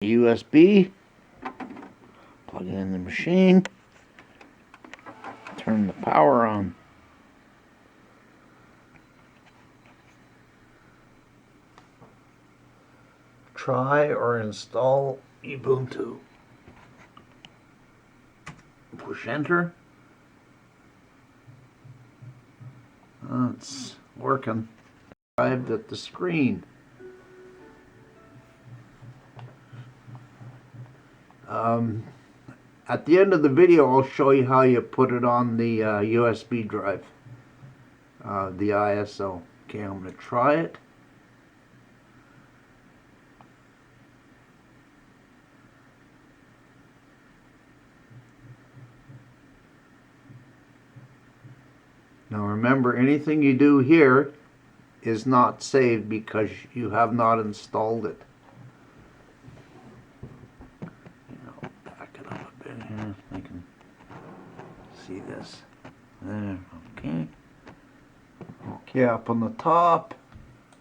USB, plug it in the machine, turn the power on. Try or install Ubuntu. Push enter. It's working. Arrived at the screen. At the end of the video, I'll show you how you put it on the USB drive, the ISO. Okay, I'm going to try it. Now remember, anything you do here is not saved because you have not installed it. Back it up a bit here so I can see this. There, okay. Okay, up on the top,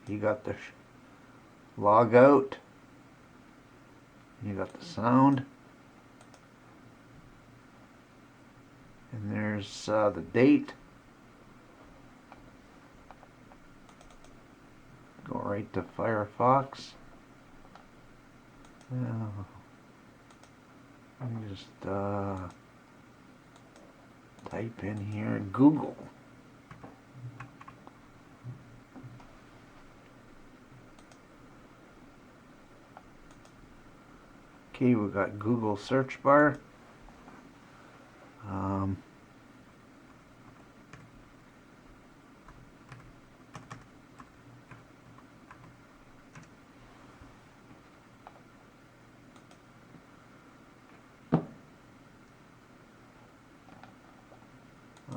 you got the log out. You got the sound. And there's the date. Go right to Firefox. I'm just type in here Google. Okay, we got Google search bar.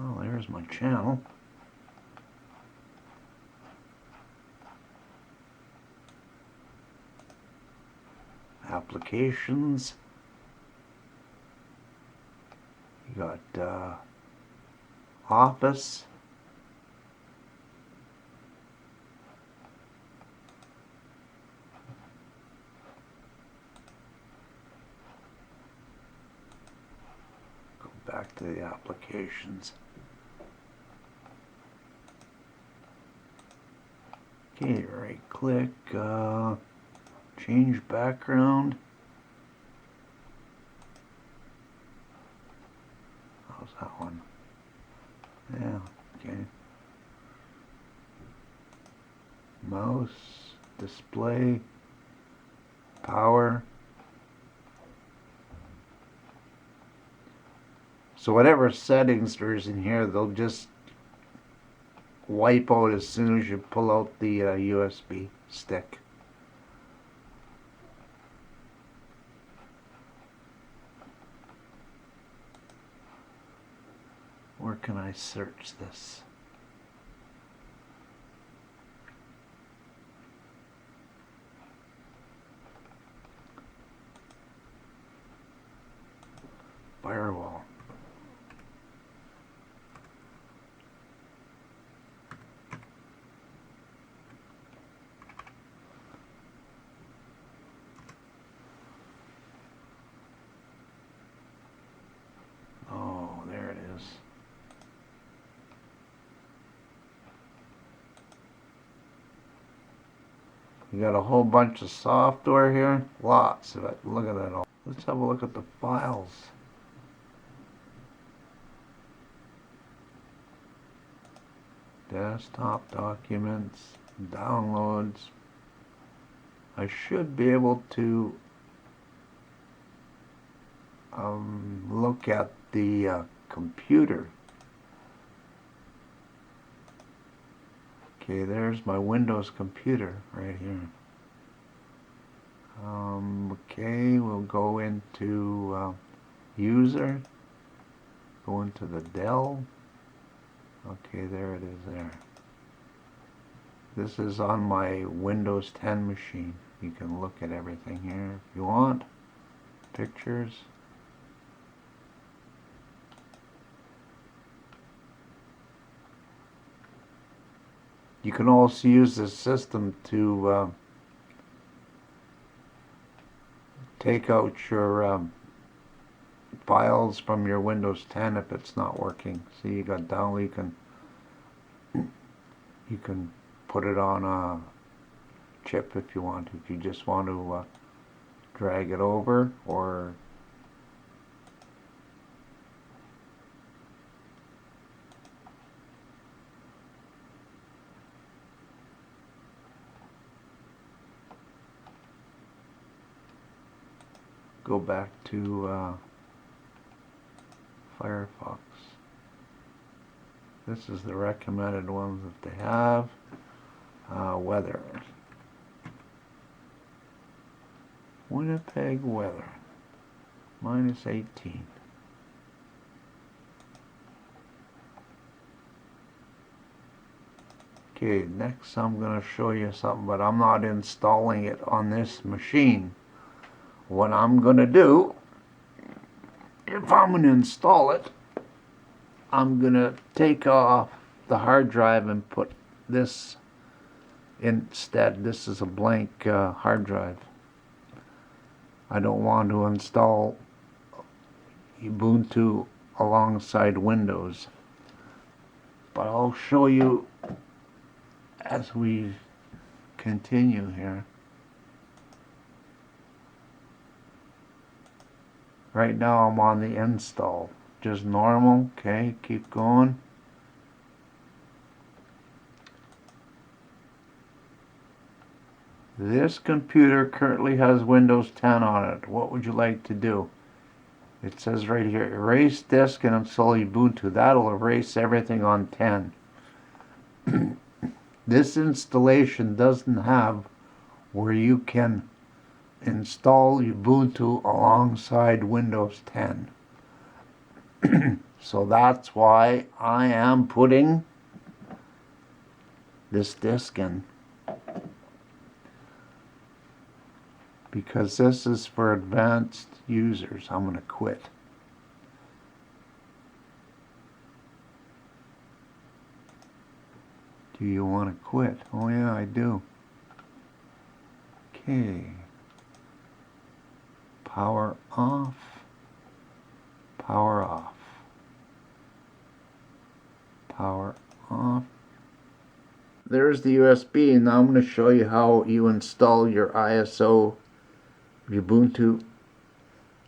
Oh, there's my channel. Applications. You got Office. Go back to the applications. Okay, right click, change background. How's that one? Yeah, okay. Mouse, display, power. So whatever settings there's in here, they'll just wipe out as soon as you pull out the USB stick. Where can I search this? Firewall. Oh, there it is. You got a whole bunch of software here. Lots of it. Look at that all. Let's have a look at the files. Desktop documents, downloads. I should be able to look at the computer. Okay, there's my Windows computer right here. Okay, we'll go into user, go into the Dell. Okay, there it is there. This is on my Windows 10 machine. You can look at everything here if you want. Pictures. You can also use this system to take out your files from your Windows 10 if it's not working. See, you got download. You can put it on a chip if you want. If you just want to drag it over, or go back to Firefox. This is the recommended ones that they have. Weather. Winnipeg weather. -18. Okay, next I'm going to show you something, but I'm not installing it on this machine. What I'm going to do, if I'm going to install it, I'm going to take off the hard drive and put this instead. This is a blank hard drive. I don't want to install Ubuntu alongside Windows, but I'll show you as we continue here. Right now I'm on the install, just normal. Okay, keep going. This computer currently has Windows 10 on it. What would you like to do? It says right here, erase disk and install Ubuntu. That'll erase everything on 10. This installation doesn't have where you can install Ubuntu alongside Windows 10. So that's why I am putting this disk in, because this is for advanced users. I'm going to quit. Do you want to quit? Oh yeah, I do. Okay. Power off. Power off. Power off. There's the USB, and now I'm going to show you how you install your ISO Ubuntu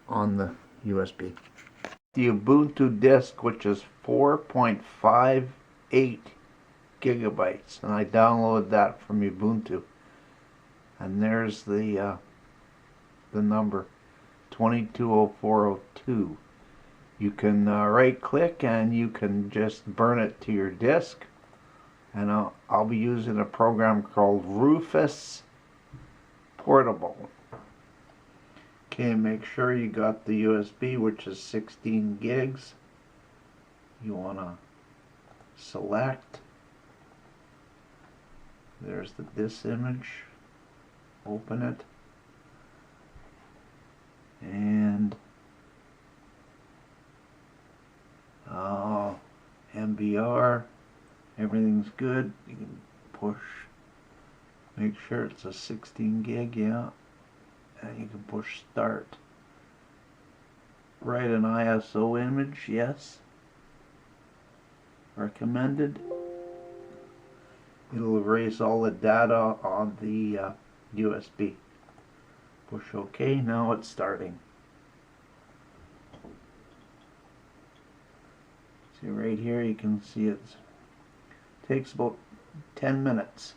on the USB. The Ubuntu disk, which is 4.58 gigabytes, and I downloaded that from Ubuntu. And there's the number 220402. You can right click and you can just burn it to your disk. And I'll be using a program called Rufus Portable. Okay, make sure you got the USB, which is 16 gigs. You want to select. There's this image. Open it. And MBR. Everything's good. You can push. Make sure it's a 16 gig, yeah. And you can push start. Write an ISO image, yes. Recommended. It'll erase all the data on the USB. Push OK. Now it's starting. See right here, you can see it takes about 10 minutes.